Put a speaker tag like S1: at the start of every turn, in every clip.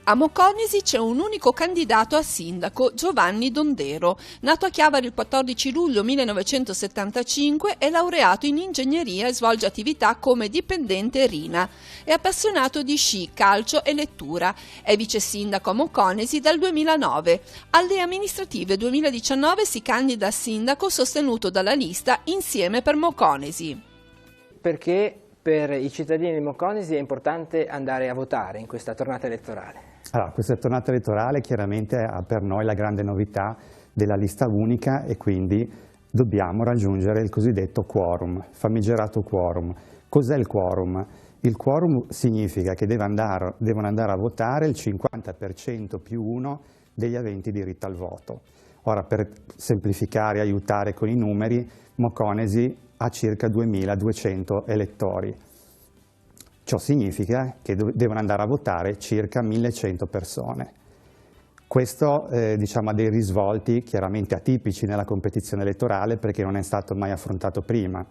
S1: A Moconesi c'è un unico candidato a sindaco, Giovanni Dondero. Nato a Chiavari il 14 luglio 1975, è laureato in ingegneria e svolge attività come dipendente RINA. È appassionato di sci, calcio e lettura. È vice sindaco a Moconesi dal 2009. Alle amministrative 2019 si candida a sindaco sostenuto dalla lista Insieme per Moconesi.
S2: Perché per i cittadini di Moconesi è importante andare a votare in questa tornata elettorale?
S3: Allora, questa tornata elettorale chiaramente ha per noi la grande novità della lista unica e quindi dobbiamo raggiungere il cosiddetto quorum, famigerato quorum. Cos'è il quorum? Il quorum significa che devono andare a votare il 50% più uno degli aventi diritto al voto. Ora, per semplificare e aiutare con i numeri, Moconesi ha circa 2200 elettori. Ciò significa che devono andare a votare circa 1100 persone. Questo ha dei risvolti chiaramente atipici nella competizione elettorale perché non è stato mai affrontato prima.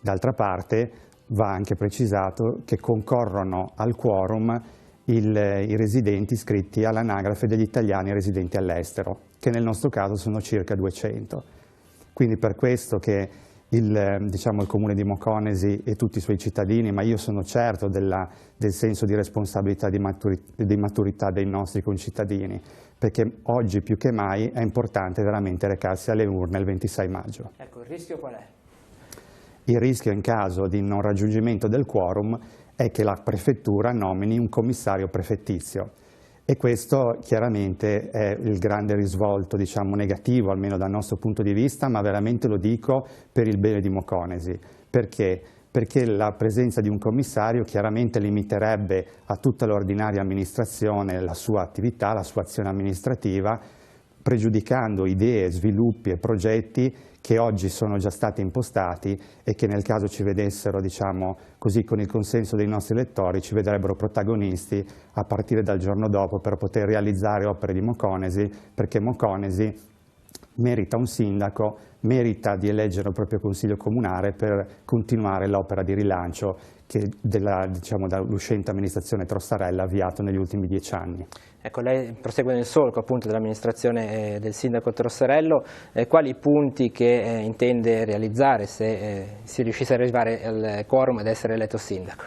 S3: D'altra parte va anche precisato che concorrono al quorum i residenti iscritti all'anagrafe degli italiani residenti all'estero, che nel nostro caso sono circa 200. Quindi per questo che il Comune di Moconesi e tutti i suoi cittadini, ma io sono certo del senso di responsabilità e di maturità dei nostri concittadini, perché oggi più che mai è importante veramente recarsi alle urne il 26 maggio.
S2: Ecco, il rischio qual è?
S3: Il rischio in caso di non raggiungimento del quorum è che la prefettura nomini un commissario prefettizio. E questo chiaramente è il grande risvolto negativo, almeno dal nostro punto di vista, ma veramente lo dico per il bene di Moconesi. Perché? Perché la presenza di un commissario chiaramente limiterebbe a tutta l'ordinaria amministrazione la sua attività, la sua azione amministrativa, pregiudicando idee, sviluppi e progetti che oggi sono già stati impostati e che nel caso ci vedessero, così, con il consenso dei nostri elettori, ci vedrebbero protagonisti a partire dal giorno dopo per poter realizzare opere di Moconesi, perché Moconesi merita un sindaco, merita di eleggere il proprio consiglio comunale per continuare l'opera di rilancio che dall'uscente amministrazione Trossarella ha avviato negli ultimi 10 anni.
S2: Ecco, lei prosegue nel solco appunto dell'amministrazione del sindaco Trossarello. Quali punti che intende realizzare se si riuscisse ad arrivare al quorum ed essere eletto sindaco?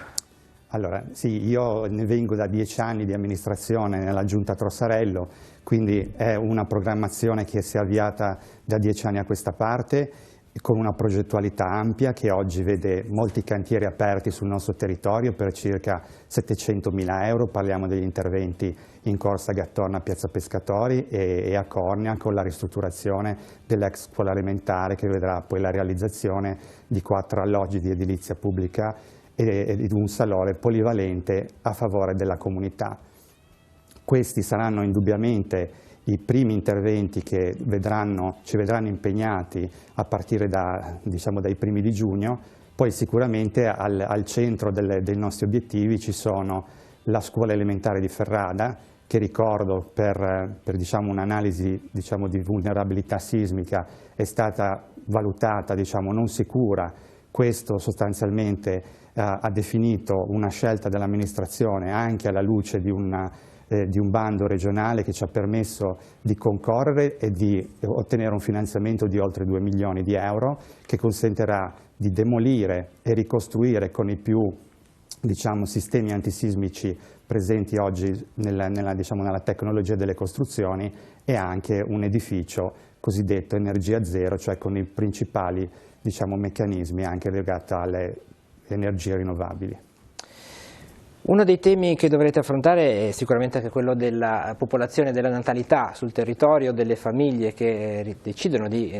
S3: Allora, sì, io ne vengo da 10 anni di amministrazione nella giunta Trossarello, quindi è una programmazione che si è avviata da 10 anni a questa parte, con una progettualità ampia che oggi vede molti cantieri aperti sul nostro territorio per circa 700.000 euro, parliamo degli interventi in Corsa Gattorna a Piazza Pescatori e a Cornia con la ristrutturazione dell'ex scuola elementare che vedrà poi la realizzazione di 4 alloggi di edilizia pubblica e di un salone polivalente a favore della comunità. Questi saranno indubbiamente i primi interventi che ci vedranno impegnati a partire dai primi di giugno, poi sicuramente al centro dei nostri obiettivi ci sono la scuola elementare di Ferrada, che ricordo per un'analisi di vulnerabilità sismica è stata valutata non sicura. Questo sostanzialmente ha definito una scelta dell'amministrazione anche alla luce di un bando regionale che ci ha permesso di concorrere e di ottenere un finanziamento di oltre 2 milioni di euro che consentirà di demolire e ricostruire con i più sistemi antisismici presenti oggi nella tecnologia delle costruzioni e anche un edificio cosiddetto energia zero, cioè con i principali meccanismi anche legati alle energie rinnovabili.
S2: Uno dei temi che dovrete affrontare è sicuramente anche quello della popolazione e della natalità sul territorio, delle famiglie che decidono di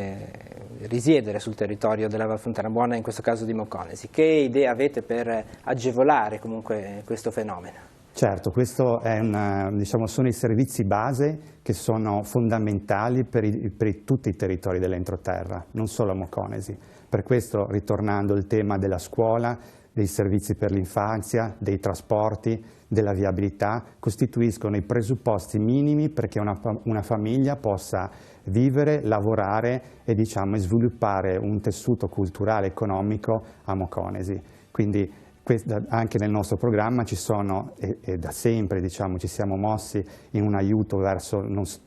S2: risiedere sul territorio della Val Fontana Buona, in questo caso di Moconesi. Che idee avete per agevolare comunque questo fenomeno?
S3: Certo, questo è sono i servizi base che sono fondamentali per tutti i territori dell'entroterra, non solo a Moconesi. Per questo, ritornando al tema della scuola, dei servizi per l'infanzia, dei trasporti, della viabilità, costituiscono i presupposti minimi perché una famiglia possa vivere, lavorare e sviluppare un tessuto culturale e economico a Moconesi. Quindi Anche nel nostro programma ci sono, e da sempre diciamo, ci siamo mossi in un aiuto verso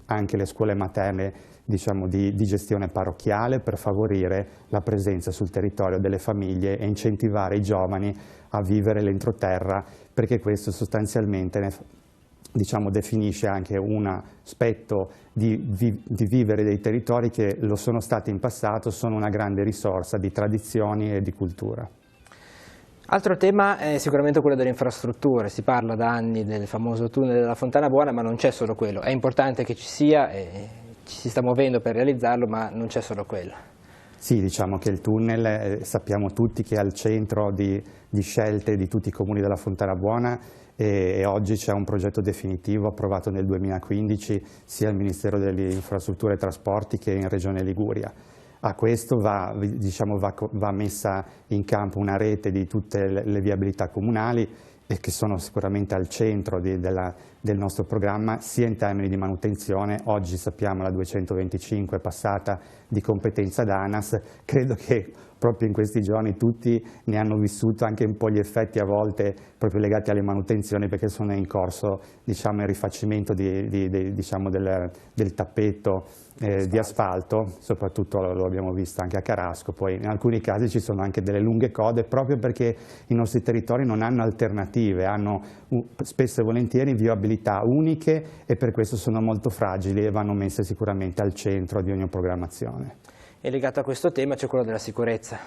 S3: anche le scuole materne, diciamo, di gestione parrocchiale, per favorire la presenza sul territorio delle famiglie e incentivare i giovani a vivere l'entroterra, perché questo sostanzialmente diciamo, definisce anche un aspetto di vivere dei territori che lo sono stati in passato, sono una grande risorsa di tradizioni e di cultura.
S2: Altro tema è sicuramente quello delle infrastrutture. Si parla da anni del famoso tunnel della Fontana Buona, ma non c'è solo quello. È importante che ci sia e ci si sta muovendo per realizzarlo, ma non c'è solo quello.
S3: Sì, diciamo che il tunnel sappiamo tutti che è al centro di scelte di tutti i comuni della Fontana Buona, e oggi c'è un progetto definitivo approvato nel 2015 sia al Ministero delle Infrastrutture e Trasporti che in Regione Liguria. A questo va messa in campo una rete di tutte le viabilità comunali, e che sono sicuramente al centro del nostro programma, sia in termini di manutenzione. Oggi sappiamo la 225 è passata di competenza ad ANAS. Credo che proprio in questi giorni tutti ne hanno vissuto anche un po' gli effetti, a volte proprio legati alle manutenzioni, perché sono in corso, diciamo, il rifacimento diciamo, del tappeto di asfalto, soprattutto lo abbiamo visto anche a Carasco. Poi in alcuni casi ci sono anche delle lunghe code, proprio perché i nostri territori non hanno alternative, hanno spesso e volentieri viabilità uniche, e per questo sono molto fragili e vanno messe sicuramente al centro di ogni programmazione.
S2: E legato a questo tema c'è quello della sicurezza.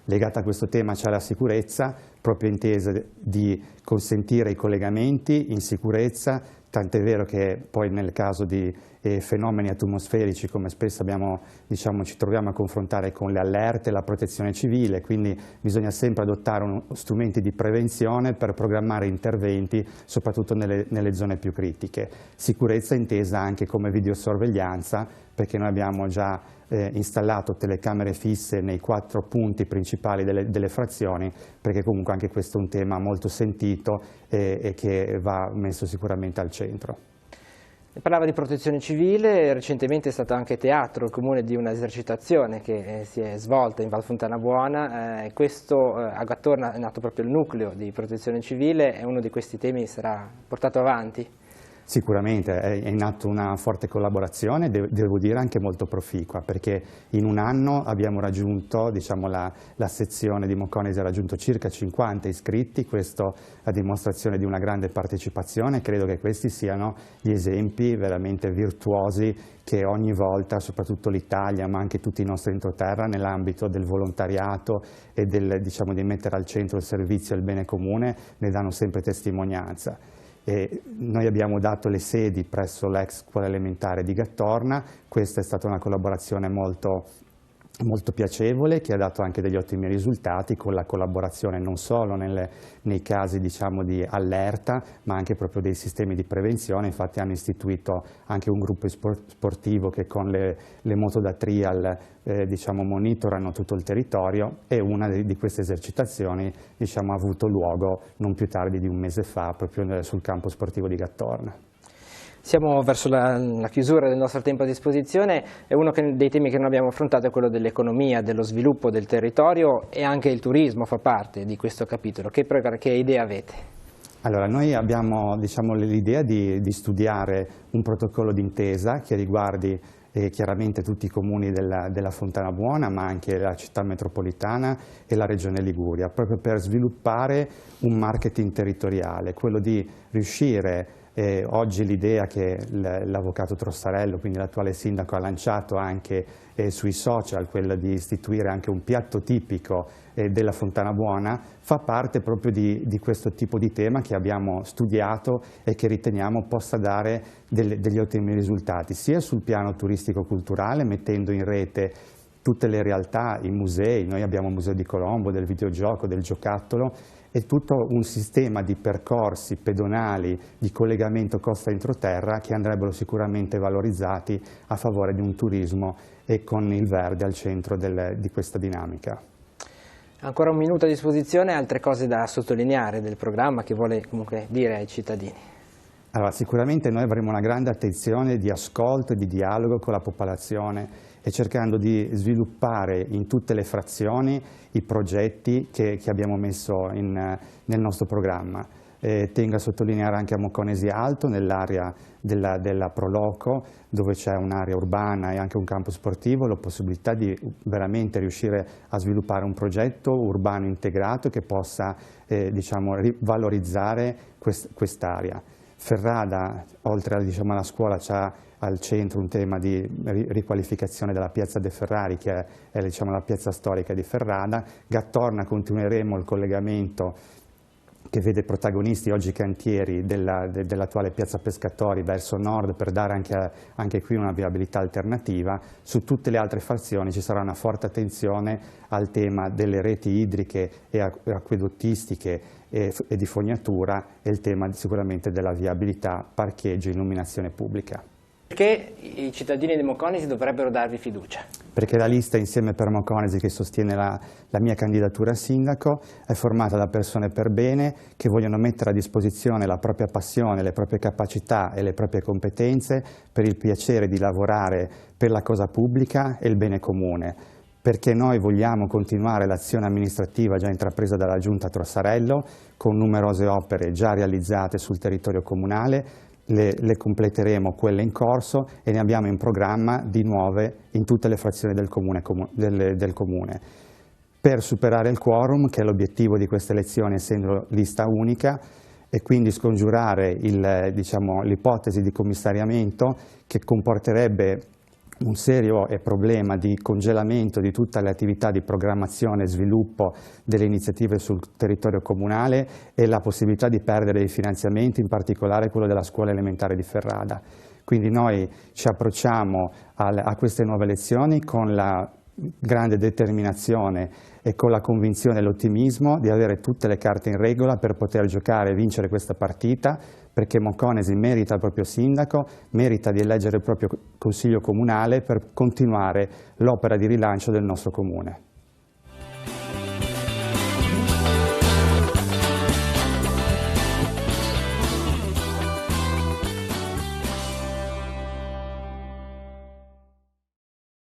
S3: Legata a questo tema c'è la sicurezza, proprio intesa di consentire i collegamenti in sicurezza, tant'è vero che poi nel caso di fenomeni atmosferici, come spesso ci troviamo a confrontare con le allerte, la protezione civile, quindi bisogna sempre adottare strumenti di prevenzione per programmare interventi, soprattutto nelle zone più critiche. Sicurezza intesa anche come videosorveglianza, perché noi abbiamo già installato telecamere fisse nei 4 punti principali delle frazioni, perché comunque anche questo è un tema molto sentito e che va messo sicuramente al centro.
S2: Parlava di protezione civile, recentemente è stato anche teatro il comune di un'esercitazione che si è svolta in Val Fontana Buona. A Gattorna è nato proprio il nucleo di protezione civile, e uno di questi temi sarà portato avanti.
S3: Sicuramente è in atto una forte collaborazione, devo dire anche molto proficua, perché in un anno abbiamo raggiunto, diciamo, la sezione di Mocconesi ha raggiunto circa 50 iscritti, questo a dimostrazione di una grande partecipazione. Credo che questi siano gli esempi veramente virtuosi che ogni volta, soprattutto l'Italia, ma anche tutti i nostri entroterra, nell'ambito del volontariato e di mettere al centro il servizio e il bene comune, ne danno sempre testimonianza. Noi abbiamo dato le sedi presso l'ex scuola elementare di Gattorna. Questa è stata una collaborazione molto piacevole, che ha dato anche degli ottimi risultati, con la collaborazione non solo nei casi, diciamo, di allerta, ma anche proprio dei sistemi di prevenzione. Infatti hanno istituito anche un gruppo sportivo che con le moto da trial monitorano tutto il territorio, e una di queste esercitazioni, diciamo, ha avuto luogo non più tardi di un mese fa proprio sul campo sportivo di Gattorna.
S2: Siamo verso la chiusura del nostro tempo a disposizione, e uno dei temi che non abbiamo affrontato è quello dell'economia, dello sviluppo del territorio, e anche il turismo fa parte di questo capitolo. Che idee avete?
S3: Allora, noi abbiamo, diciamo, l'idea di studiare un protocollo d'intesa che riguardi chiaramente tutti i comuni della Fontana Buona, ma anche la città metropolitana e la regione Liguria, proprio per sviluppare un marketing territoriale, quello di riuscire. Oggi l'idea che l'avvocato Trossarello, quindi l'attuale sindaco, ha lanciato anche sui social, quella di istituire anche un piatto tipico della Fontana Buona, fa parte proprio di questo tipo di tema che abbiamo studiato e che riteniamo possa dare degli ottimi risultati, sia sul piano turistico-culturale, mettendo in rete tutte le realtà, i musei. Noi abbiamo il Museo di Colombo, del videogioco, del giocattolo, e tutto un sistema di percorsi pedonali di collegamento costa-entroterra che andrebbero sicuramente valorizzati a favore di un turismo e con il verde al centro di questa dinamica.
S2: Ancora un minuto a disposizione, altre cose da sottolineare del programma che vuole comunque dire ai cittadini?
S3: Allora, sicuramente noi avremo una grande attenzione di ascolto e di dialogo con la popolazione e cercando di sviluppare in tutte le frazioni i progetti che abbiamo messo nel nostro programma. Tengo a sottolineare anche a Mocconesi Alto, nell'area della Proloco, dove c'è un'area urbana e anche un campo sportivo, la possibilità di veramente riuscire a sviluppare un progetto urbano integrato che possa diciamo, valorizzare quest'area. Ferrada, oltre alla scuola, c'ha al centro un tema di riqualificazione della piazza De Ferrari, che è diciamo, la piazza storica di Ferrada. Gattorna continueremo il collegamento che vede protagonisti oggi i cantieri dell'attuale piazza Pescatori verso nord per dare anche qui una viabilità alternativa. Su tutte le altre frazioni ci sarà una forte attenzione al tema delle reti idriche e acquedottistiche e di fognatura e il tema sicuramente della viabilità, parcheggio e illuminazione pubblica.
S2: Perché i cittadini di Mocconesi dovrebbero darvi fiducia?
S3: Perché la lista Insieme per Mocconesi, che sostiene la mia candidatura a sindaco, è formata da persone per bene che vogliono mettere a disposizione la propria passione, le proprie capacità e le proprie competenze per il piacere di lavorare per la cosa pubblica e il bene comune. Perché noi vogliamo continuare l'azione amministrativa già intrapresa dalla Giunta Trossarello con numerose opere già realizzate sul territorio comunale. Le completeremo quelle in corso e ne abbiamo in programma di nuove in tutte le frazioni del comune. Per superare il quorum, che è l'obiettivo di queste elezioni essendo lista unica, e quindi scongiurare l'ipotesi di commissariamento che comporterebbe un serio problema di congelamento di tutte le attività di programmazione e sviluppo delle iniziative sul territorio comunale e la possibilità di perdere dei finanziamenti, in particolare quello della scuola elementare di Ferrada. Quindi noi ci approcciamo a queste nuove elezioni con la grande determinazione e con la convinzione e l'ottimismo di avere tutte le carte in regola per poter giocare e vincere questa partita, perché Mocconesi merita il proprio sindaco, merita di eleggere il proprio consiglio comunale per continuare l'opera di rilancio del nostro comune.